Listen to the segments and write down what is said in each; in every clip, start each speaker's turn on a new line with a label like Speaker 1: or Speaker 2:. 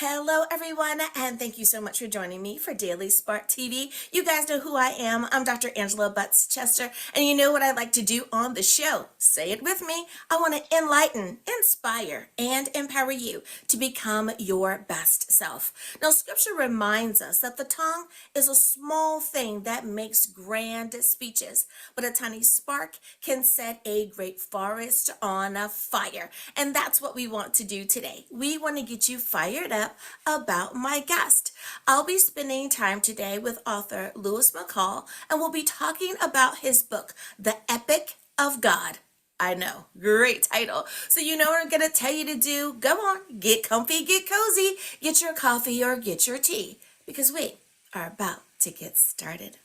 Speaker 1: Hello, everyone, and thank you so much for joining me for Daily Spark TV. You guys know who I am. I'm Dr. Angela Butts Chester, and you know what I like to do on the show. Say it with me. I want to enlighten, inspire, and empower you to become your best self. Now, Scripture reminds us that the tongue is a small thing that makes grand speeches, but a tiny spark can set a great forest on a fire. And that's what we want to do today. We want to get you fired up about my guest. I'll be spending time today with author Lewis McCall, and we'll be talking about his book, The Epic of God. I know, great title. So you know what I'm going to tell you to do? Go on, get comfy, get cozy, get your coffee or get your tea, because we are about to get started.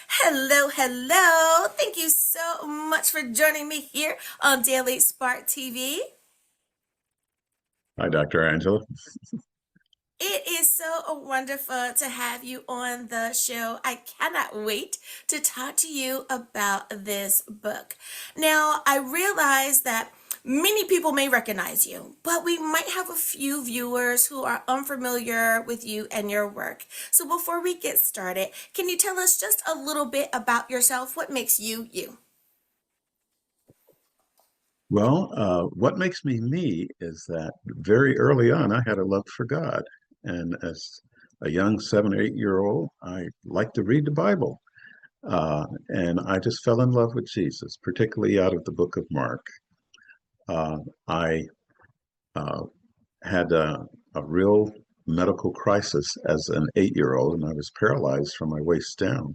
Speaker 1: Hello, hello. Thank you so much for joining me here on Daily Spark TV.
Speaker 2: Hi, Dr. Angela.
Speaker 1: It is so wonderful to have you on the show. I cannot wait to talk to you about this book. Now, I realize that many people may recognize you, but we might have a few viewers who are unfamiliar with you and your work. So before we get started, can you tell us just a little bit about yourself? What makes you you?
Speaker 2: Well, what makes me me is that very early on, I had a love for God. And as a young 7 or 8 year old, I liked to read the Bible. And I just fell in love with Jesus, particularly out of the book of Mark. I uh, had a real medical crisis as an 8 year old, and I was paralyzed from my waist down.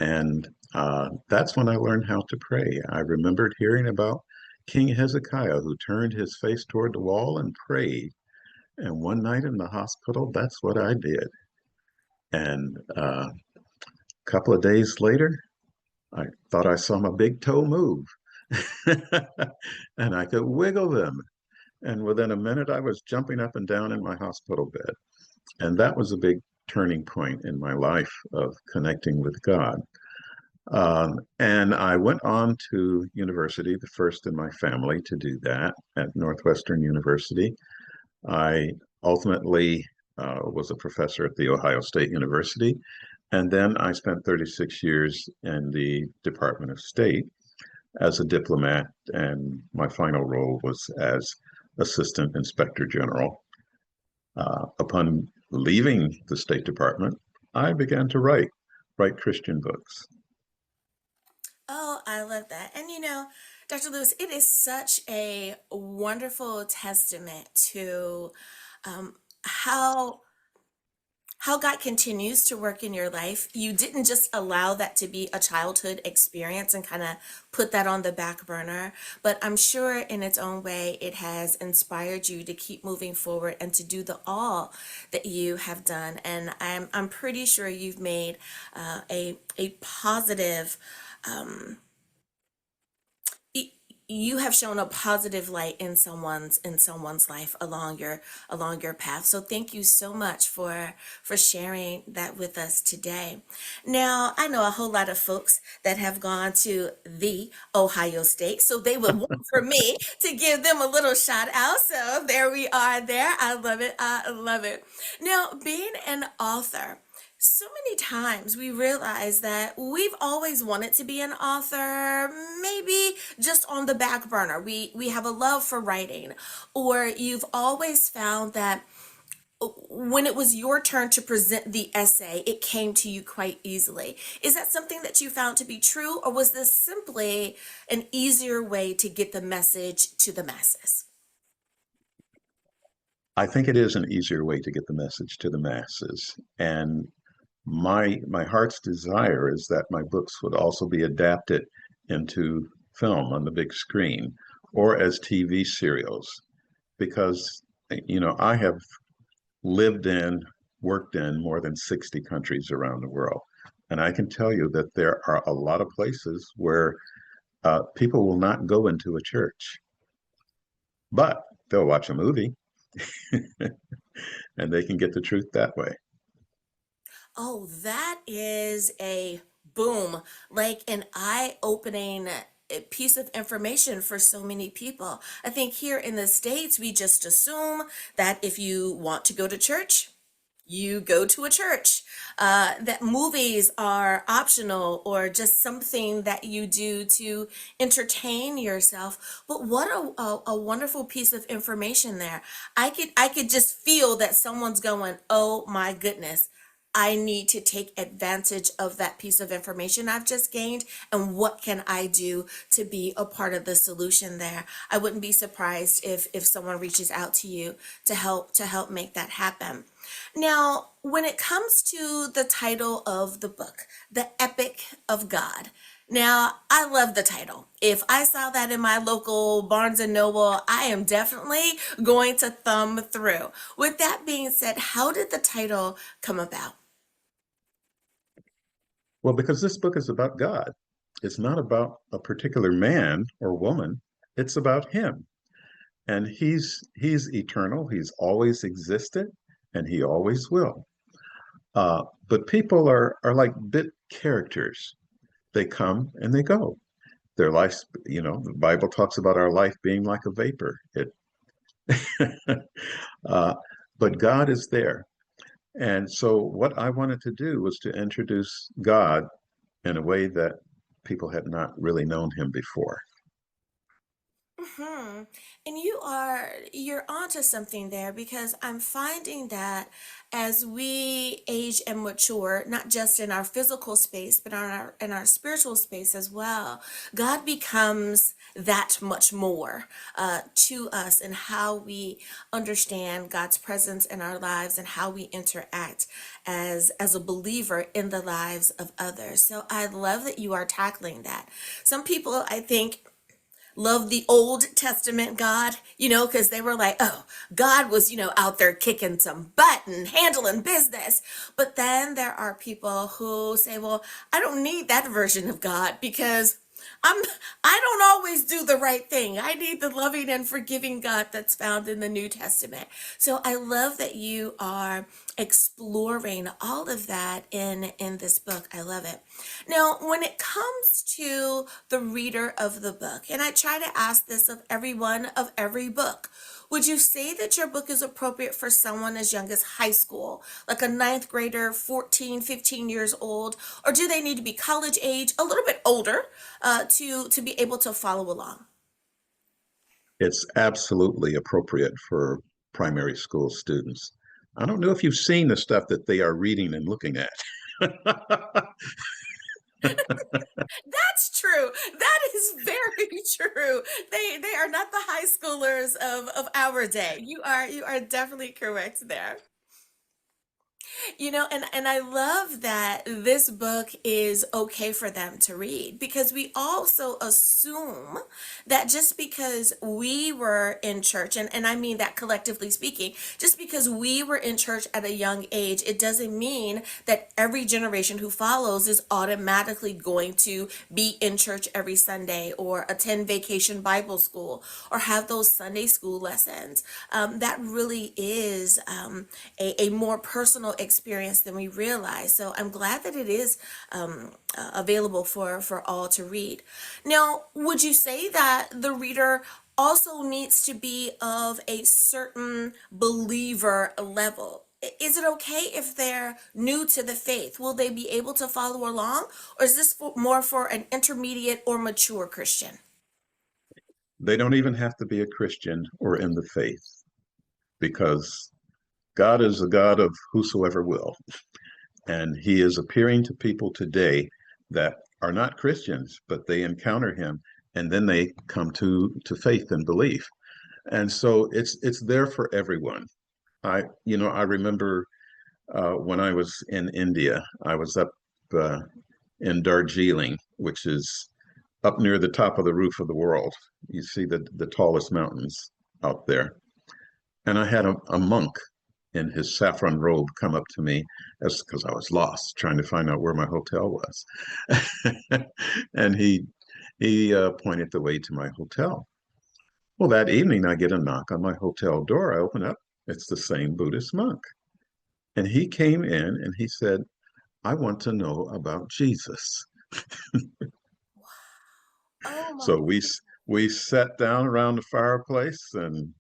Speaker 2: And that's when I learned how to pray. I remembered hearing about King Hezekiah, who turned his face toward the wall and prayed. And one night in the hospital, that's what I did. And a couple of days later, I thought I saw my big toe move. And I could wiggle them. And within a minute, I was jumping up and down in my hospital bed. And that was a big turning point in my life of connecting with God. And I went on to university, the first in my family to do that at Northwestern University. I ultimately was a professor at The Ohio State University, and then I spent 36 years in the Department of State as a diplomat, and my final role was as Assistant Inspector General. Upon leaving the State Department, I began to write Christian books.
Speaker 1: Oh, I love that. And Dr. Lewis, it is such a wonderful testament to how God continues to work in your life. You didn't just allow that to be a childhood experience and kind of put that on the back burner, but I'm sure in its own way it has inspired you to keep moving forward and to do the all that you have done. And I'm pretty sure you've made a positive y- you have shown a positive light in someone's life along your path. So thank you so much for sharing that with us today. Now, I know a whole lot of folks that have gone to the Ohio State, so they would want for me to give them a little shout out. So there we are there. I love it. I love it. Now, being an author, so many times we realize that we've always wanted to be an author, maybe just on the back burner. We have a love for writing, or you've always found that when it was your turn to present the essay, it came to you quite easily. Is that something that you found to be true, or was this simply an easier way to get the message to the masses?
Speaker 2: I think it is an easier way to get the message to the masses. And my heart's desire is that my books would also be adapted into film on the big screen or as TV serials because I have lived in, worked in more than 60 countries around the world. And I can tell you that there are a lot of places where people will not go into a church, but they'll watch a movie and they can get the truth that way.
Speaker 1: Oh, that is a boom, like an eye-opening piece of information for so many people. I think here in the States, we just assume that if you want to go to church, you go to a church, that movies are optional or just something that you do to entertain yourself. But what a wonderful piece of information there. I could just feel that someone's going, oh my goodness, I need to take advantage of that piece of information I've just gained, and what can I do to be a part of the solution there. I wouldn't be surprised if someone reaches out to you to help make that happen. Now, when it comes to the title of the book, The Epic of God, now I love the title. If I saw that in my local Barnes and Noble, I am definitely going to thumb through. With that being said, how did the title come about?
Speaker 2: Well, because this book is about God. It's not about a particular man or woman. It's about him. And he's eternal. He's always existed, and he always will. But people are like bit characters. They come and they go. Their life, the Bible talks about our life being like a vapor. It, uh, but God is there. And so what I wanted to do was to introduce God in a way that people had not really known him before.
Speaker 1: Hmm. And you're onto something there, because I'm finding that as we age and mature, not just in our physical space, but in our spiritual space as well, God becomes that much more to us, and how we understand God's presence in our lives and how we interact as a believer in the lives of others. So I love that you are tackling that. Some people, I think, love the Old Testament God, because they were like, oh, God was, out there kicking some butt and handling business. But then there are people who say, well, I don't need that version of God, because I'm I don't always do the right thing. I need the loving and forgiving God that's found in the New Testament. So I love that you are exploring all of that in this book. I love it. Now, when it comes to the reader of the book, and I try to ask this of everyone of every book, would you say that your book is appropriate for someone as young as high school, like a ninth grader, 14, 15 years old, or do they need to be college age, a little bit older, to be able to follow along?
Speaker 2: It's absolutely appropriate for primary school students. I don't know if you've seen the stuff that they are reading and looking at.
Speaker 1: That's true. That is very true. They are not the high schoolers of our day. You are definitely correct there. And I love that this book is okay for them to read, because we also assume that just because we were in church, and I mean that collectively speaking, just because we were in church at a young age, it doesn't mean that every generation who follows is automatically going to be in church every Sunday, or attend vacation Bible school, or have those Sunday school lessons. That really is a more personal experience than we realize. So I'm glad that it is available for all to read. Now, would you say that the reader also needs to be of a certain believer level? Is it okay if they're new to the faith? Will they be able to follow along? Or is this more for an intermediate or mature Christian?
Speaker 2: They don't even have to be a Christian or in the faith, because God is a God of whosoever will. And he is appearing to people today that are not Christians, but they encounter him, and then they come to faith and belief. And so it's there for everyone. I remember when I was in India, I was up uh, in Darjeeling, which is up near the top of the roof of the world. You see the tallest mountains out there. And I had a monk in his saffron robe come up to me, as because I was lost trying to find out where my hotel was. And he pointed the way to my hotel. Well, that evening I get a knock on my hotel door. I open up, it's the same Buddhist monk. And he came in and he said, I want to know about Jesus.
Speaker 1: Oh my.
Speaker 2: So we sat down around the fireplace and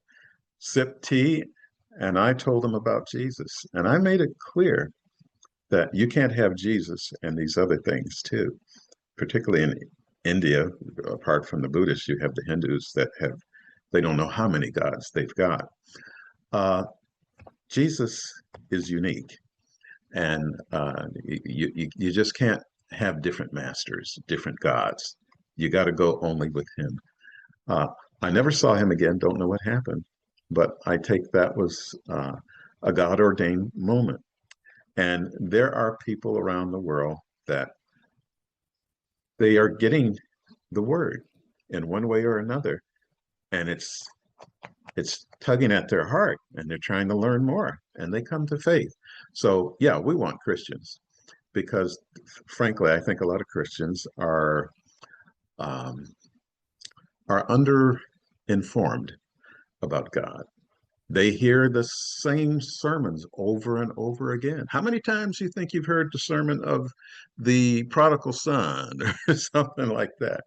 Speaker 2: sipped tea, and I told him about Jesus. And I made it clear that you can't have Jesus and these other things too. Particularly in India, apart from the Buddhists, you have the Hindus that they don't know how many gods they've got. Uh, Jesus is unique, and you just can't have different masters, different gods. You got to go only with him. Uh, I never saw him again, don't know what happened, but I take that was a God ordained moment. And there are people around the world that they are getting the word in one way or another, and it's tugging at their heart, and they're trying to learn more, and they come to faith. So yeah, we want Christians because, frankly, I think a lot of Christians um, are under informed about God. They hear the same sermons over and over again. How many times do you think you've heard the sermon of the prodigal son or something like that?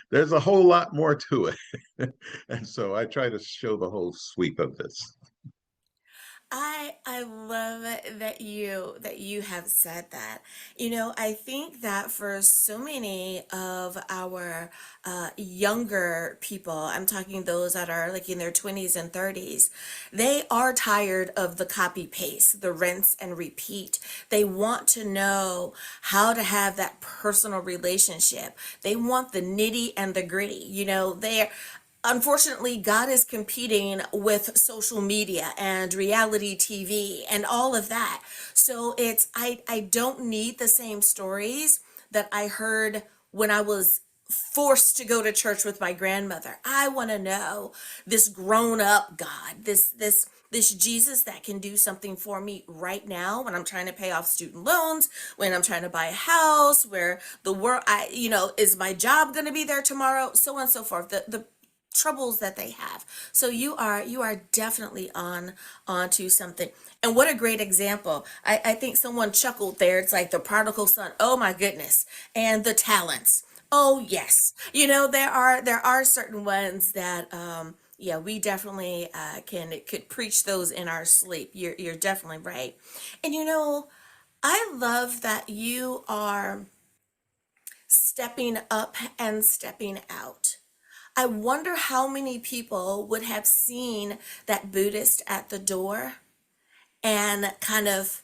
Speaker 2: There's a whole lot more to it. And so I try to show the whole sweep of this.
Speaker 1: I love that you have said that. I think that for so many of our younger people, I'm talking those that are like in their 20s and 30s, they are tired of the copy paste, the rinse and repeat. They want to know how to have that personal relationship. They want the nitty and the gritty. They're unfortunately, God is competing with social media and reality TV and all of that. So I don't need the same stories that I heard when I was forced to go to church with my grandmother. I want to know this grown up God, this Jesus that can do something for me right now when I'm trying to pay off student loans, when I'm trying to buy a house, where the world, is my job going to be there tomorrow, so on and so forth. The troubles that they have. So you are definitely onto something. And what a great example. I think someone chuckled there. It's like the prodigal son. Oh my goodness. And the talents. Oh yes. There are certain ones that yeah, we definitely could preach those in our sleep. You're definitely right. And I love that you are stepping up and stepping out. I wonder how many people would have seen that Buddhist at the door and kind of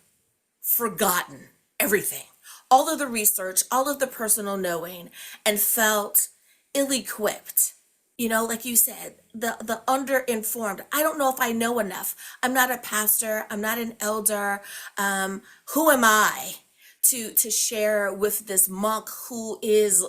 Speaker 1: forgotten everything, all of the research, all of the personal knowing, and felt ill-equipped. Like you said, the under-informed. I don't know if I know enough. I'm not a pastor. I'm not an elder. Who am I to share with this monk who is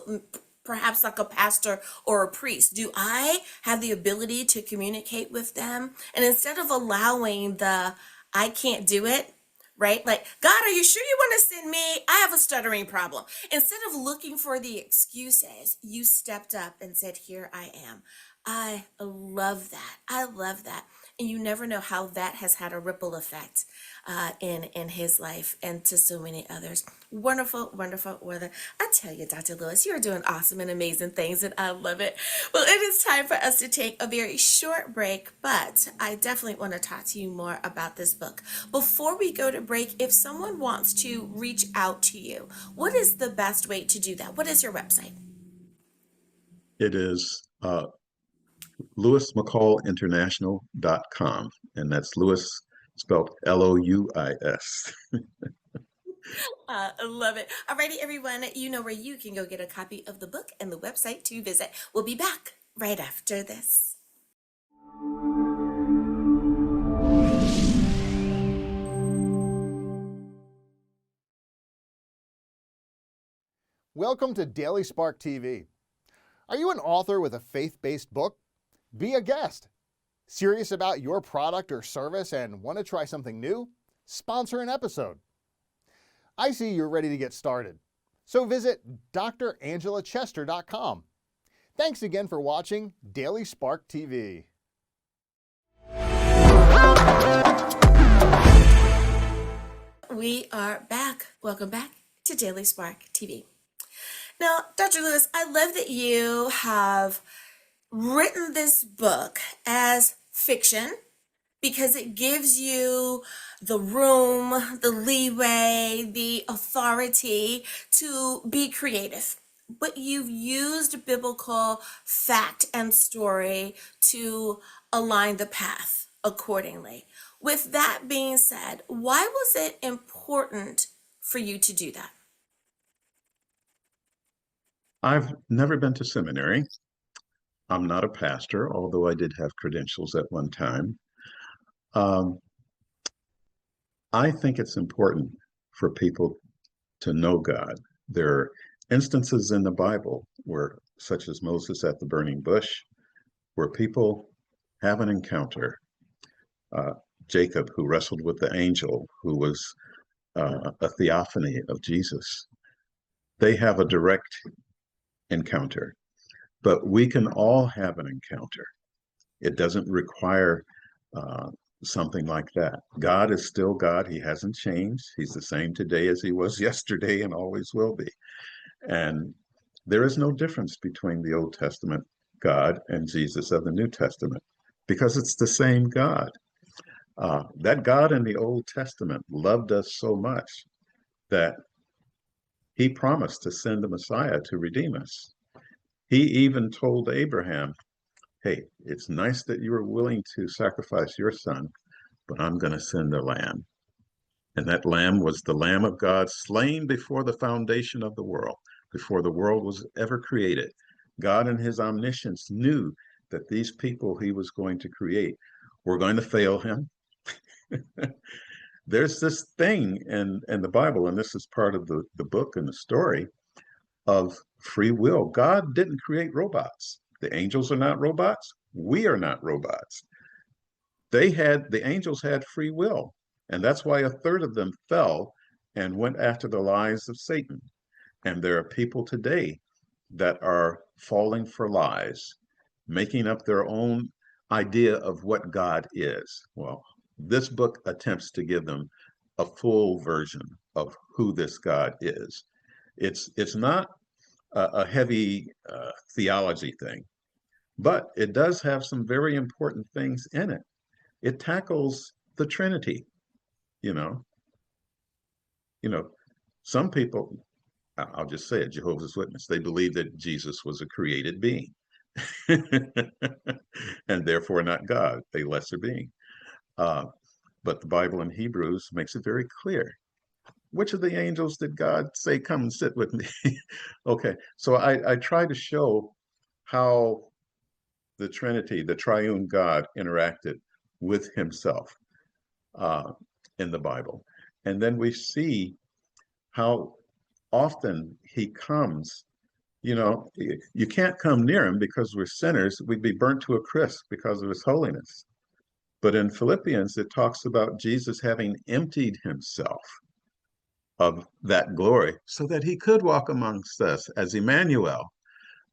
Speaker 1: perhaps like a pastor or a priest? Do I have the ability to communicate with them? And instead of allowing the I can't do it, right? Like, God, are you sure you want to send me? I have a stuttering problem. Instead of looking for the excuses, you stepped up and said, Here I am. I love that. I love that. And you never know how that has had a ripple effect in his life and to so many others. Wonderful, wonderful weather. I tell you, Dr. Lewis, you're doing awesome and amazing things, and I love it. Well, it is time for us to take a very short break, but I definitely want to talk to you more about this book. Before we go to break, if someone wants to reach out to you, what is the best way to do that? What is your website?
Speaker 2: It is LewisMcCallInternational.com, and that's Lewis spelled Louis.
Speaker 1: I love it. Alrighty, everyone, you know where you can go get a copy of the book and the website to visit. We'll be back right after this.
Speaker 3: Welcome to Daily Spark TV. Are you an author with a faith-based book? Be a guest. Serious about your product or service and want to try something new? Sponsor an episode. I see you're ready to get started. So visit drangela.chester.com. Thanks again for watching Daily Spark TV.
Speaker 1: We are back. Welcome back to Daily Spark TV. Now, Dr. Lewis, I love that you have written this book as fiction because it gives you the room, the leeway, the authority to be creative. But you've used biblical fact and story to align the path accordingly. With that being said, why was it important for you to do that?
Speaker 2: I've never been to seminary. I'm not a pastor, although I did have credentials at one time. Um, I think it's important for people to know God. There are instances in the Bible where, such as Moses at the burning bush, where people have an encounter. Uh, Jacob, who wrestled with the angel, who was a theophany of Jesus, they have a direct encounter. But we can all have an encounter. It doesn't require uh, something like that. God is still God. He hasn't changed. He's the same today as he was yesterday and always will be. And there is no difference between the Old Testament God and Jesus of the New Testament because it's the same God. That God in the Old Testament loved us so much that he promised to send the Messiah to redeem us. He even told Abraham, hey, it's nice that you were willing to sacrifice your son, but I'm going to send a lamb. And that lamb was the Lamb of God slain before the foundation of the world, before the world was ever created. God in his omniscience knew that these people he was going to create were going to fail him. There's this thing in the Bible, and this is part of the book and the story of free will. God didn't create robots. The angels are not robots. We are not robots. The angels had free will, and that's why a third of them fell and went after the lies of Satan. And there are people today that are falling for lies, making up their own idea of what God is. Well, this book attempts to give them a full version of who this God is. It's not a heavy theology thing, but it does have some very important things in it. It tackles the Trinity. You know, you know, some people, I'll just say it, Jehovah's Witness, they believe that Jesus was a created being and therefore not God, a lesser being. Uh, but the Bible in Hebrews makes it very clear. Which of the angels did God say, come and sit with me? Okay, so I try to show how the Trinity, the triune God, interacted with himself uh, in the Bible. And then we see how often he comes. You know, you can't come near him because we're sinners. We'd be burnt to a crisp because of his holiness. But in Philippians, it talks about Jesus having emptied himself of that glory so that he could walk amongst us as Emmanuel.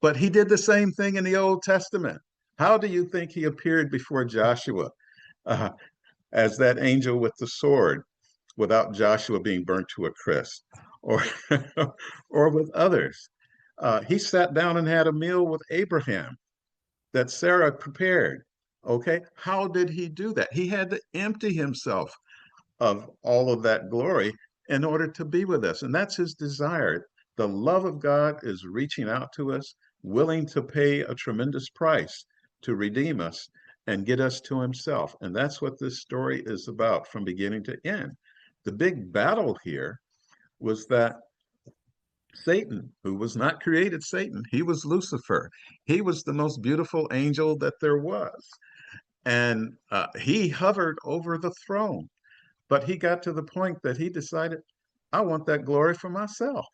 Speaker 2: But he did the same thing in the Old Testament. How do you think he appeared before Joshua uh, as that angel with the sword without Joshua being burnt to a crisp or, or with others? He sat down and had a meal with Abraham that Sarah prepared. Okay, how did he do that? He had to empty himself of all of that glory in order to be with us. And that's his desire. The love of God is reaching out to us, willing to pay a tremendous price to redeem us and get us to himself. And that's what this story is about from beginning to end. The big battle here was that Satan, who was not created Satan, he was Lucifer. He was the most beautiful angel that there was. And he hovered over the throne. But he got to the point that he decided, I want that glory for myself.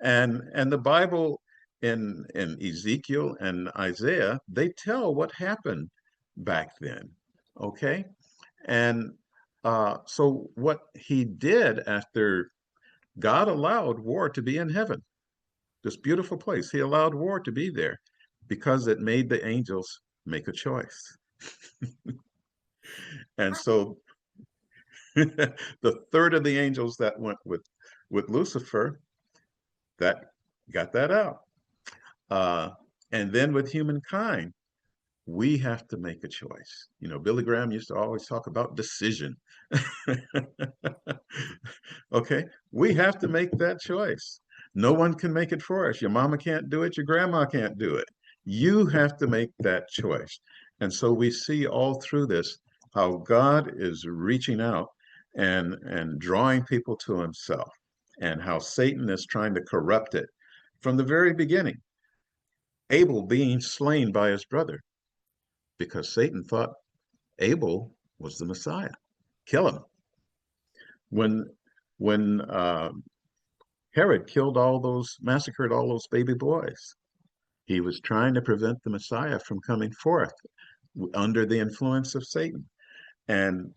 Speaker 2: and the Bible in Ezekiel and Isaiah, they tell what happened back then. Okay. And so what he did after God allowed war to be in heaven, this beautiful place, he allowed war to be there because it made the angels make a choice. And so the third of the angels that went with Lucifer, that got that out. And then with humankind, we have to make a choice. You know, Billy Graham used to always talk about decision. Okay, we have to make that choice. No one can make it for us. Your mama can't do it, your grandma can't do it. You have to make that choice. And so we see all through this how God is reaching out and drawing people to himself, and how Satan is trying to corrupt it from the very beginning. Abel being slain by his brother because Satan thought Abel was the Messiah. Kill him. When Herod massacred all those baby boys, he was trying to prevent the Messiah from coming forth under the influence of Satan. And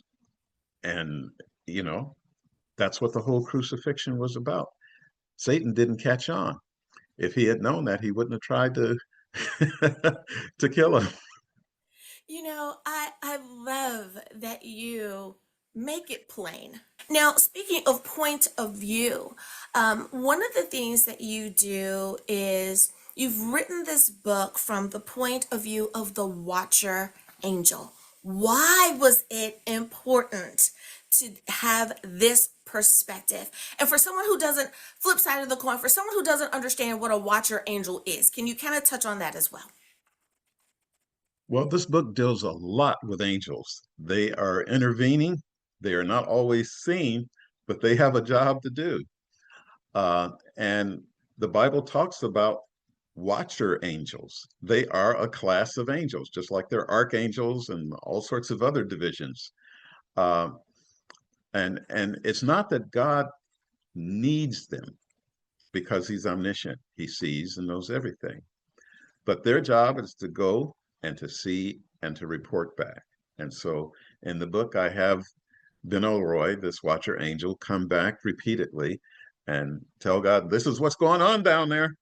Speaker 2: you know, that's what the whole crucifixion was about. Satan didn't catch on. If he had known that, he wouldn't have tried to to kill him.
Speaker 1: You know, I love that you make it plain. Now, speaking of point of view, one of the things that you do is you've written this book from the point of view of the watcher angel. Why was it important to have this perspective? And for someone who doesn't, flip side of the coin, for someone who doesn't understand what a watcher angel is, can you kind of touch on that as well?
Speaker 2: Well, this book deals a lot with angels. They are intervening. They are not always seen, but they have a job to do. And the Bible talks about watcher angels. They are a class of angels, just like they're archangels and all sorts of other divisions. Uh, and it's not that God needs them because he's omniscient. He sees and knows everything. But their job is to go and to see and to report back. And so in the book, I have Ben Elroy, this watcher angel, come back repeatedly and tell God, this is what's going on down there.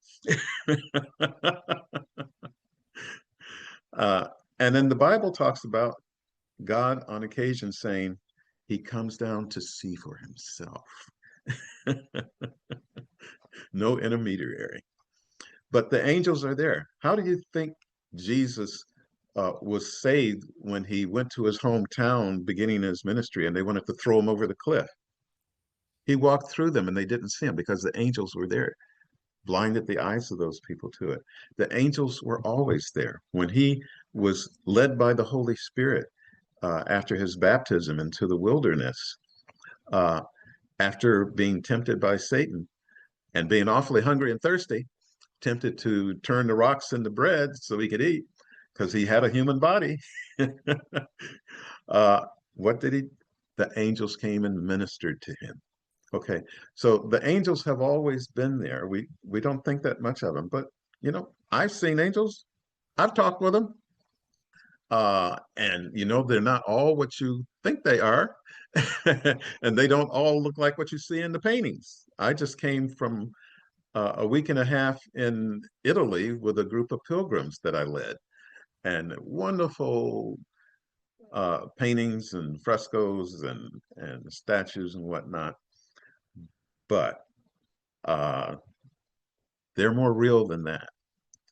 Speaker 2: And then the Bible talks about God on occasion saying he comes down to see for himself. No intermediary. But the angels are there. How do you think Jesus was saved when he went to his hometown beginning his ministry and they wanted to throw him over the cliff? He walked through them and they didn't see him because the angels were there, blinded the eyes of those people to it. The angels were always there. When he was led by the Holy Spirit after his baptism into the wilderness, uh, after being tempted by Satan and being awfully hungry and thirsty, tempted to turn the rocks into bread so he could eat because he had a human body. What did he? The angels came and ministered to him. Okay, so the angels have always been there. We don't think that much of them, but you know, I've seen angels. I've talked with them, and you know, they're not all what you think they are, and they don't all look like what you see in the paintings. I just came from a week and a half in Italy with a group of pilgrims that I led, and wonderful paintings and frescoes and statues and whatnot. But they're more real than that,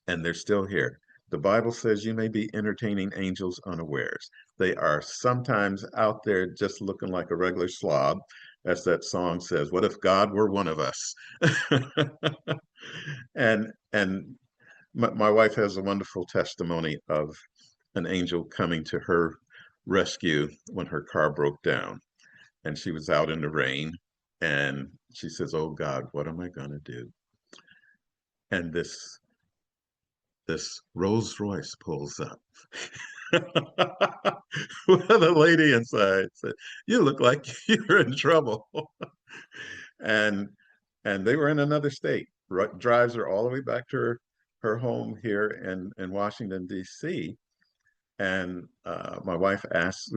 Speaker 2: and they're still here. The Bible says you may be entertaining angels unawares. They are sometimes out there just looking like a regular slob, as that song says. What if God were one of us? And my wife has a wonderful testimony of an angel coming to her rescue when her car broke down, and she was out in the rain, and she says, "Oh God, what am I going to do?" And this Rolls Royce pulls up with a lady inside. Said, "You look like you're in trouble." and they were in another state. Drives her all the way back to her home here in Washington, D.C. And my wife asks,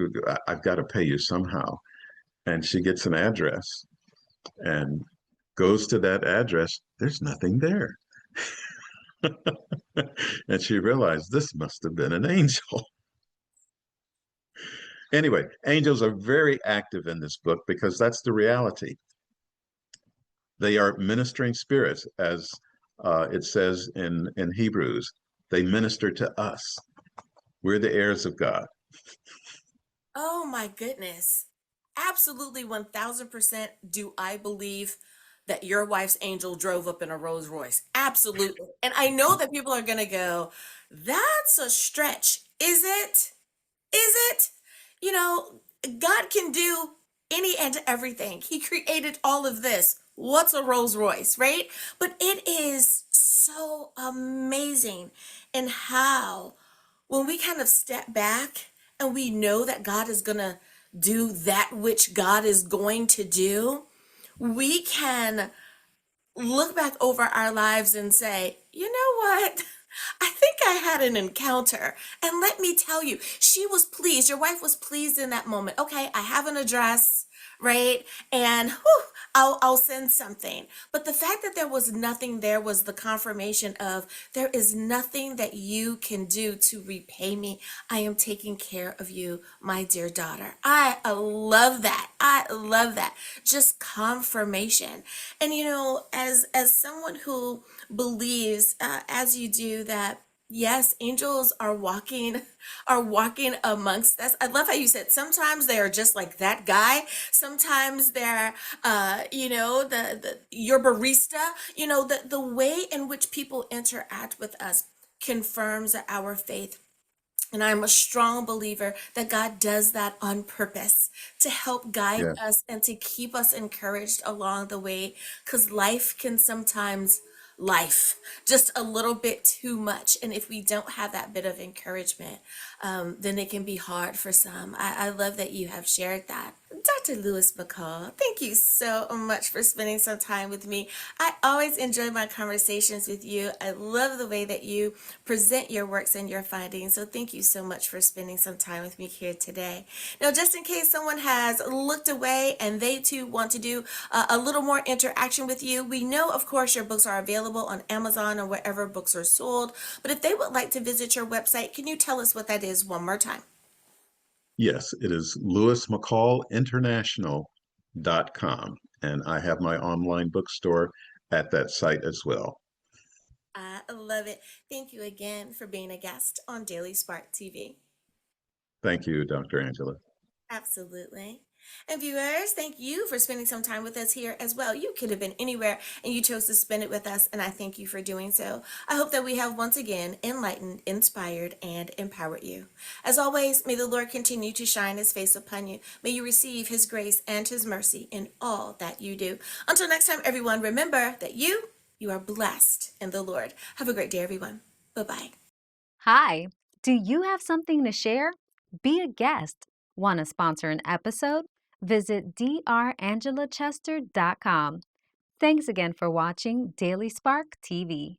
Speaker 2: "I've got to pay you somehow." And she gets an address and goes to that address. There's nothing there. And she realized this must have been an angel. Anyway, angels are very active in this book because that's the reality. They are ministering spirits, as it says in Hebrews. They minister to us. We're the heirs of God.
Speaker 1: Oh my goodness. Absolutely 1000% do I believe that your wife's angel drove up in a Rolls Royce. Absolutely. And I know that people are going to go, that's a stretch. Is it? Is it? You know, God can do any and everything. He created all of this. What's a Rolls Royce, right? But it is so amazing in how when we kind of step back and we know that God is going to do that which God is going to do, we can look back over our lives and say, you know what? I think I had an encounter. And let me tell you, she was pleased. Your wife was pleased in that moment. Okay, I have an address, right? And whew, I'll send something. But the fact that there was nothing there was the confirmation of there is nothing that you can do to repay me. I am taking care of you, my dear daughter. I love that. I love that. Just confirmation. And you know, as someone who believes, as you do, that yes, angels are walking amongst us. I love how you said sometimes they are just like that guy. Sometimes they're you know, the your barista, you know, the way in which people interact with us confirms our faith. And I'm a strong believer that God does that on purpose to help guide
Speaker 2: Yeah.
Speaker 1: us and to keep us encouraged along the way. Because life can sometimes life just a little bit too much. And if we don't have that bit of encouragement, then it can be hard for some. I love that you have shared that. Dr. Lewis McCall, thank you so much for spending some time with me. I always enjoy my conversations with you. I love the way that you present your works and your findings. So thank you so much for spending some time with me here today. Now, just in case someone has looked away and they too want to do a little more interaction with you, we know, of course, your books are available on Amazon or wherever books are sold. But if they would like to visit your website, can you tell us what that is one more time?
Speaker 2: Yes, it is lewismccallinternational.com. And I have my online bookstore at that site as well.
Speaker 1: I love it. Thank you again for being a guest on Daily Spark TV.
Speaker 2: Thank you, Dr. Angela.
Speaker 1: Absolutely. And viewers, thank you for spending some time with us here as well. You could have been anywhere and you chose to spend it with us, and I thank you for doing so. I hope that we have once again enlightened, inspired, and empowered you. As always, may the Lord continue to shine his face upon you. May you receive his grace and his mercy in all that you do. Until next time, everyone, remember that you are blessed in the Lord. Have a great day, everyone. Bye-bye.
Speaker 4: Hi, do you have something to share? Be a guest. Want to sponsor an episode? Visit drangela.chester.com. Thanks again for watching Daily Spark TV.